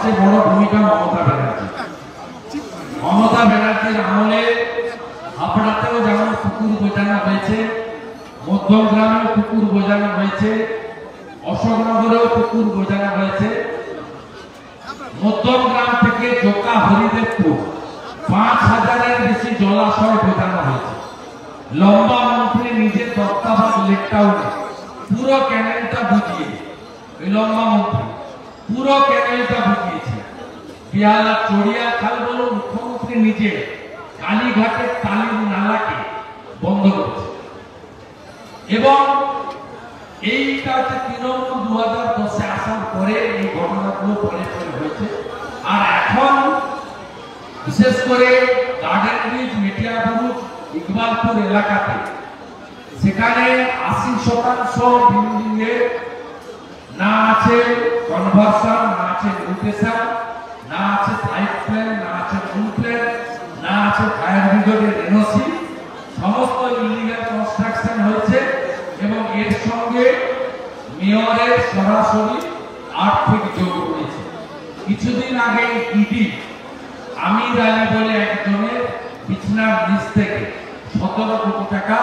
সবচেয়ে বড় ভূমিকা মমতা ব্যানার্জি। মমতা ব্যানার্জির আমলে হাবড়াতেও যেমন পুকুর বোঝানো হয়েছে, মধ্যমগ্রামেও পুকুর বোঝানো হয়েছে, অশোকনগরেও পুকুর বোঝানো হয়েছে। মধ্যমগ্রাম থেকে জোকা হরিদেবপুর 5000-এর বেশি জলাশয় বোঝানো হয়েছে। লম্বা মন্ত্রী নিজের দত্তাবাদ লেকটাউনে পুরো ক্যানেলটা বুঝিয়ে, লম্বা মন্ত্রী পুরো ক্যানেলটা বুঝিয়েছে। পিয়ালা চড়িয়া খাল বলো মুখ্যমন্ত্রী নিজে কালীঘাটের তালিম নালাকে বন্ধ করেছে। এবং এইটা হচ্ছে তৃণমূল 2010-এ আসার পরে এই ঘটনাগুলো পরে পরে হয়েছে। আর এখন বিশেষ করে গার্ডেন ব্রিজ, মেটিয়াবুরুজ, ইকবালপুর এলাকাতে সেখানে 80% বিল্ডিং এ না আছে কনভার্সন, না আছে মিউটেশন, না আছে সাইট প্ল্যান, না আছে রুল প্ল্যান, না আছে ফায়ার ব্রিগেডের এনওসি। সমস্ত ইলিগাল কনস্ট্রাকশন হয়েছে এবং এর সঙ্গে মেয়রের সরাসরি আর্থিক যোগ রয়েছে। কিছুদিন আগে ইডি আমির আলী বলে একজনের বিছনার নিচ থেকে 17 কোটি টাকা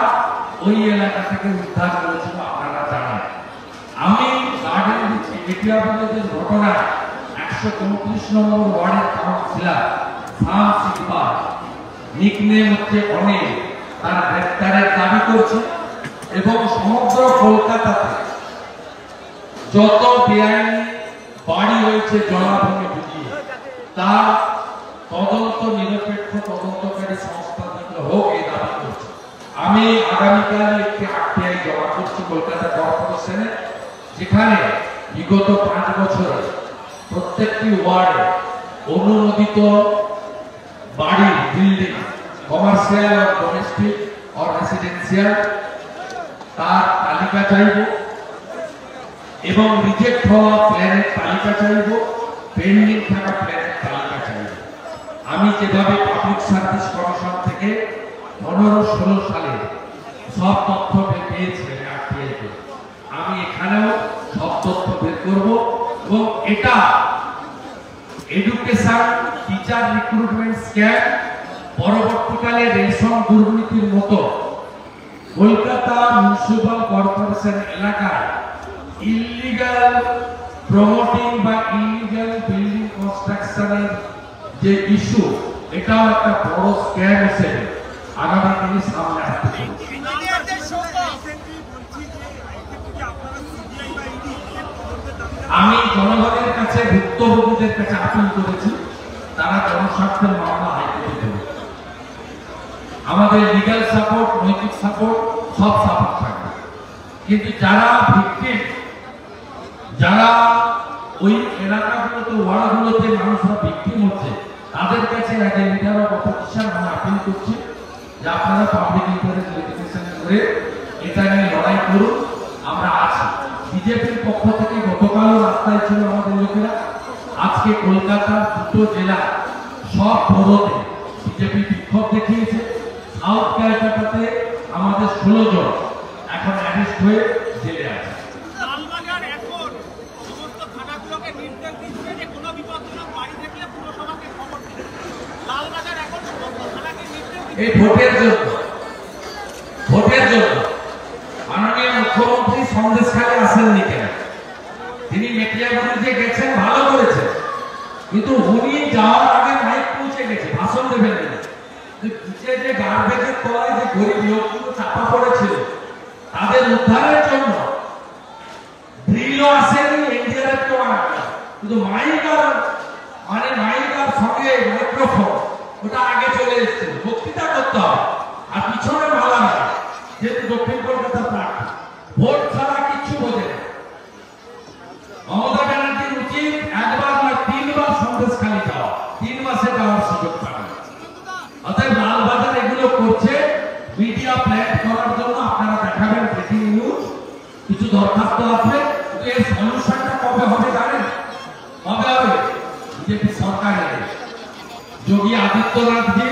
ওই এলাকা থেকে উদ্ধার করেছিল, আপনারা জানেন। আমি গার্ডেন মেটিয়াবুরুজের ঘটনায় 134 নম্বর ওয়ার্ডের কাউন্সিলর শামস ইকবাল, নিকনেম হচ্ছে অনেক, তার গ্রেফতারের দাবি করছে এবং সমগ্র কলকাতাতে যত বেআইনি বাড়ি হয়েছে জলাভূমি বুঝিয়ে তার তদন্ত নিরপেক্ষ তদন্তকারী সংস্থা থেকে হোক এই দাবি করছে। আমি আগামীকাল একটি আরটিআই জমা করছি কলকাতা কর্পোরেশনে, যেখানে বিগত 5 বছরে প্রত্যেকটি ওয়ার্ডে অনুমোদিত বাড়ি, বিল্ডিং, কমার্শিয়াল আর ডোমেস্টিক আর রেসিডেন্সিয়াল, তার তালিকা চাইব এবং রিজেক্ট হওয়া প্ল্যানের তালিকা চাইব, পেন্ডিং থাকা প্ল্যানের তালিকা চাইব। আমি যেভাবে পাবলিক সার্ভিস কমিশন থেকে 15-16 সালে সব তথ্য পেয়েছি আরটিআই তে, আমি এখানেও সব তথ্য বের করব এবং এটা এডুকেশন, টিচার রিক্রুটমেন্ট স্ক্যাম, পরবর্তীকালে রেশন দুর্নীতির মতো কলকাতা মিউনিসিপাল কর্পোরেশন এলাকায় ইলিগাল প্রমোটিং বা ইলিগাল বিল্ডিং কনস্ট্রাকশনের যে ইস্যু, এটাও একটা বড় স্ক্যাম হিসেবে আগামী দিনে সামনে আসতে চলেছে। আমি জনগণের কাছে, ভুক্তভোগীদের কাছে আপিল করেছি তারা জনস্বার্থের মামলা হাইকোর্টে দেবে। আমাদের লিগ্যাল সাপোর্ট, নৈতিক সাপোর্ট, সব সাপোর্ট থাকবে। কিন্তু যারা ভিকটিম, যারা ওই এলাকাগুলোতে, ওয়ার্ডগুলোতে মানুষরা ভিকটিম হচ্ছে, তাদের কাছে একটা লিডার অফ অপোজিশন আমি আপিল করছি যে আপনারা পাবলিক ইন্টারেস্ট লিটিগেশন করে এটা নিয়ে লড়াই করুন। আমরা আছি। বিজেপির পক্ষ থেকে গতকালও রাস্তায় ছিল আমাদের লোকেরা। আজকে কলকাতার 2টো জেলা সব বড়তে বিজেপি বিক্ষোভ দেখিয়েছে। সাউথ ক্যালকাটাতে আমাদের 16 জন এখন অ্যারেস্ট হয়ে জেলে আছে। এই ভোটের জন্য মাননীয় মুখ্যমন্ত্রী সন্দেশখালী আসেননি কেন? তিনি মেটিয়াবুরুজে গেছেন, ভালো করেছেন, কিন্তু উনি যাওয়ার আগে মাইক পৌঁছে গেছে, ভাষণ দেবেন না। যে গার্বেজের তলায় যে গরিব লোকগুলো চাপা পড়েছিল তাদের উদ্ধারের জন্য ড্রিলও আসেনি, এনডিআরএফ কেউ আসেনি, কিন্তু মাইক আর সঙ্গে মাইক্রোফোন ওটা আগে চলে এসেছিল। বক্তৃতা করতে হবে আর পিছনে মালা না, যেহেতু দক্ষিণ কলকাতা প্রার্থী ভোট ছাড়া কিচ্ছু বোঝে না। মমতা ব্যানার্জির উচিত একবার না 3 বার সন্দেশখালী যাওয়া, 3 মাসে যাওয়ার সুযোগ পাবে। অতএব লালবাজার এগুলো করছে মিডিয়া প্ল্যান করার জন্য। আপনারা দেখাবেন ব্রেকিং নিউজ, কিছু দরখাস্ত আসবে, কিন্তু এর সলিউশনটা কবে হবে জানেন? কবে হবে? বিজেপি সরকারের যোগী আদিত্যনাথজি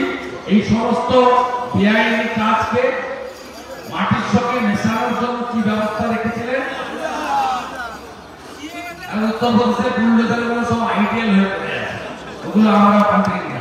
এই সমস্ত বেআইনি কাজকে মাটির সঙ্গে মেশানোর জন্য কি ব্যবস্থা রেখেছিলেন? উত্তরপ্রদেশে বুলডোজার গুলো সব আইডিয়াল হয়ে পড়ে আছে, ওগুলো আমরা ওখান থেকে